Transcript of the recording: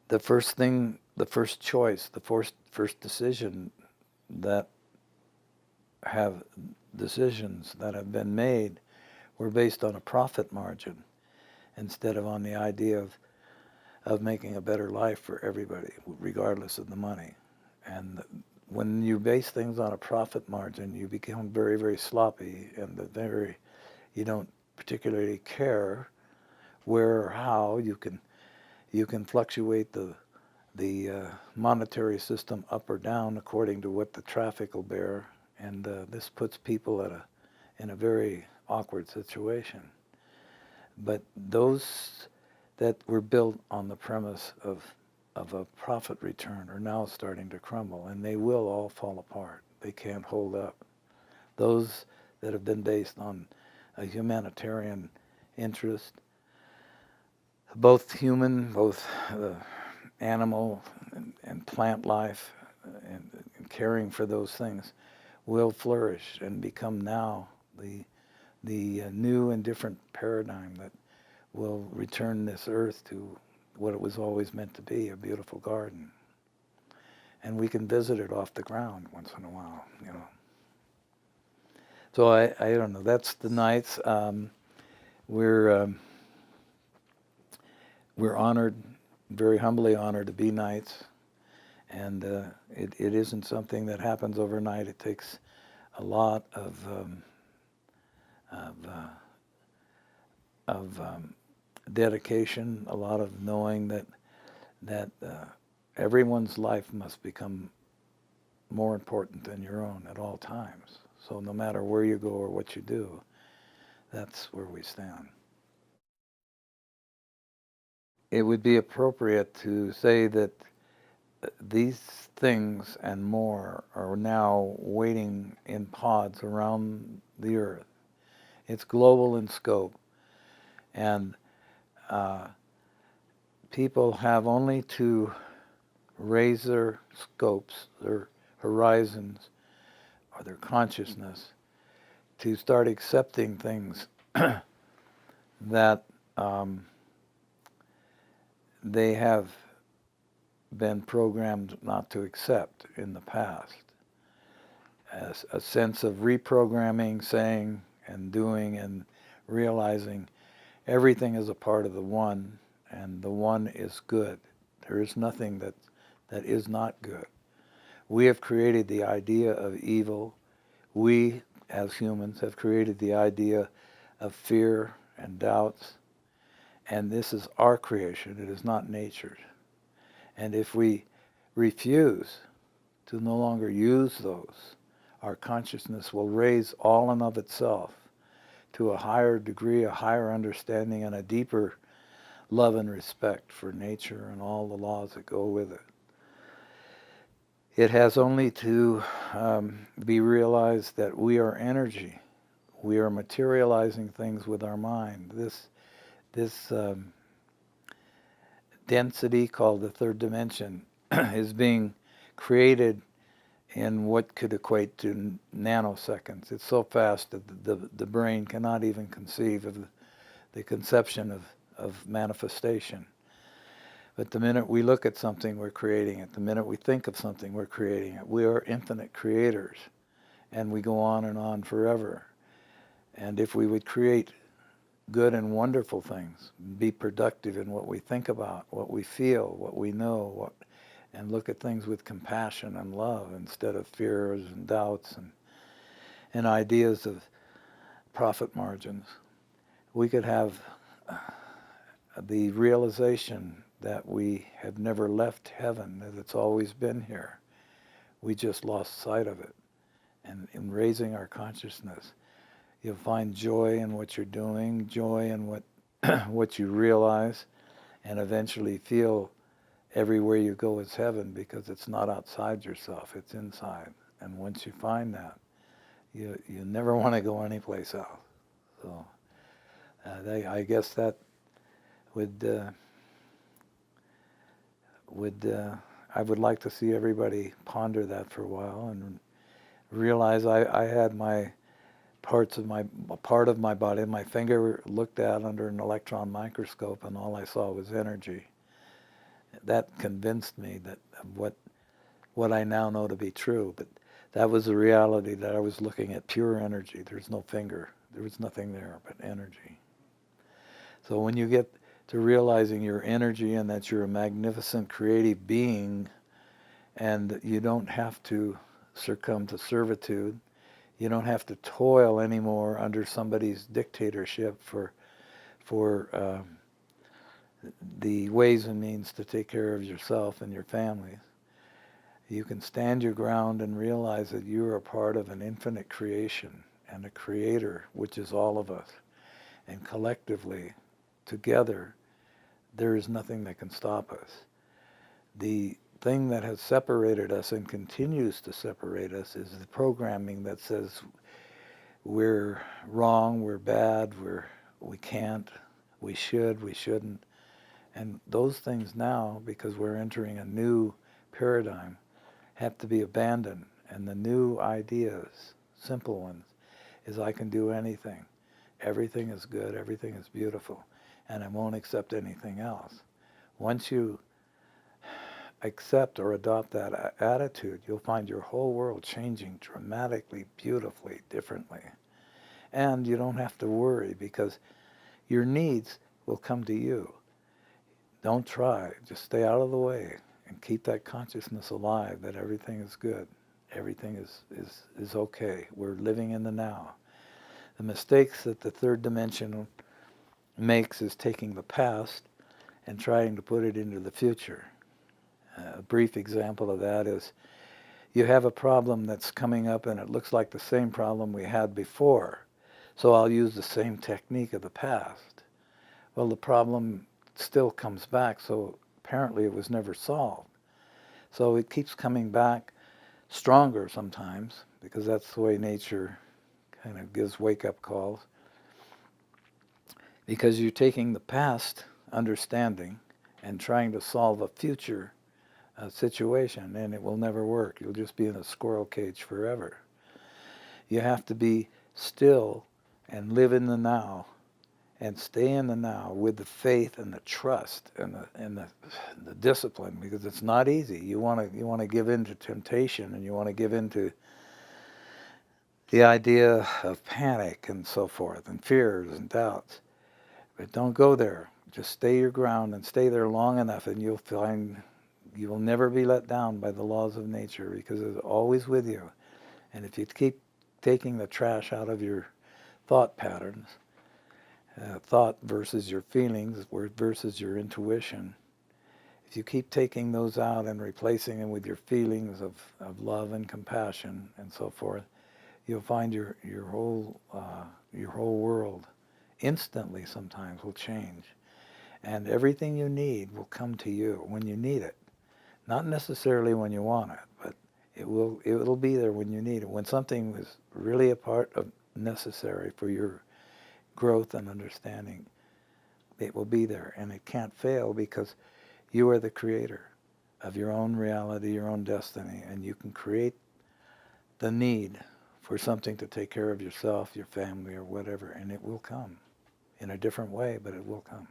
the first thing, the first choice, the first decision that have decisions that have been made were based on a profit margin instead of on the idea of making a better life for everybody, regardless of the money. And when you base things on a profit margin, you become very, very sloppy, and you don't particularly care where or how you can fluctuate the monetary system up or down according to what the traffic will bear, and this puts people in a very awkward situation. But those that were built on the premise of a profit return are now starting to crumble, and they will all fall apart. They can't hold up. Those that have been based on a humanitarian interest, both human, both animal and plant life, and caring for those things, will flourish and become now the new and different paradigm that will return this earth to what it was always meant to be, a beautiful garden. And we can visit it off the ground once in a while, you know. So I don't know, that's the Knights. We're honored, very humbly honored to be Knights. And it isn't something that happens overnight. It takes a lot of dedication, a lot of knowing that everyone's life must become more important than your own at all times. So no matter where you go or what you do, that's where we stand. It would be appropriate to say that these things and more are now waiting in pods around the earth. It's global in scope, and people have only to raise their scopes, their horizons, or their consciousness to start accepting things that they have been programmed not to accept in the past. As a sense of reprogramming, saying and doing and realizing everything is a part of the one, and the one is good. There is nothing that is not good. We have created the idea of evil. We, as humans, have created the idea of fear and doubts. And this is our creation. It is not nature's. And if we refuse to no longer use those, our consciousness will raise all in of itself to a higher degree, a higher understanding, and a deeper love and respect for nature and all the laws that go with it. It has only to be realized that we are energy. We are materializing things with our mind. This density called the third dimension is being created in what could equate to nanoseconds. It's so fast that the brain cannot even conceive of the conception of manifestation. But the minute we look at something, we're creating it. The minute we think of something, we're creating it. We are infinite creators, and we go on and on forever. And if we would create good and wonderful things, be productive in what we think about, what we feel, what we know, and look at things with compassion and love instead of fears and doubts and ideas of profit margins, we could have the realization that we have never left heaven, that it's always been here. We just lost sight of it. And in raising our consciousness, you'll find joy in what you're doing, joy in what you realize, and eventually feel everywhere you go is heaven, because it's not outside yourself, it's inside. And once you find that, you never want to go anyplace else. So I guess that I would like to see everybody ponder that for a while and realize I had my part of my body, my finger looked at under an electron microscope, and all I saw was energy. That convinced me that of what I now know to be true. But that was the reality, that I was looking at pure energy. There's no finger. There was nothing there but energy. So when you get to realizing your energy and that you're a magnificent creative being, and you don't have to succumb to servitude, you don't have to toil anymore under somebody's dictatorship for the ways and means to take care of yourself and your families. You can stand your ground and realize that you are a part of an infinite creation and a creator, which is all of us. And collectively, together, there is nothing that can stop us. The thing that has separated us and continues to separate us is the programming that says we're wrong, we're bad, we can't, we should, we shouldn't. And those things now, because we're entering a new paradigm, have to be abandoned. And the new ideas, simple ones, is I can do anything. Everything is good, everything is beautiful, and I won't accept anything else. Once you accept or adopt that attitude, you'll find your whole world changing dramatically, beautifully, differently. And you don't have to worry, because your needs will come to you. Don't try. Just stay out of the way and keep that consciousness alive that everything is good. Everything is okay. We're living in the now. The mistakes that the third dimension makes is taking the past and trying to put it into the future. A brief example of that is you have a problem that's coming up and it looks like the same problem we had before. So I'll use the same technique of the past. Well, the problem still comes back, so apparently it was never solved. So it keeps coming back stronger sometimes, because that's the way nature kind of gives wake-up calls. Because you're taking the past understanding and trying to solve a future situation, and it will never work. You'll just be in a squirrel cage forever. You have to be still and live in the now and stay in the now with the faith and the trust and the discipline, because it's not easy. You want to give in to temptation, and you want to give in to the idea of panic and so forth, and fears and doubts. But don't go there. Just stay your ground and stay there long enough, and you'll find you will never be let down by the laws of nature, because it's always with you. And if you keep taking the trash out of your thought patterns, thought versus your feelings versus your intuition, if you keep taking those out and replacing them with your feelings of love and compassion and so forth, you'll find your whole world instantly sometimes will change. And everything you need will come to you when you need it. Not necessarily when you want it, but it'll be there when you need it. When something is really a part of necessary for your growth and understanding, it will be there, and it can't fail, because you are the creator of your own reality, your own destiny, and you can create the need for something to take care of yourself, your family, or whatever, and it will come in a different way, but it will come.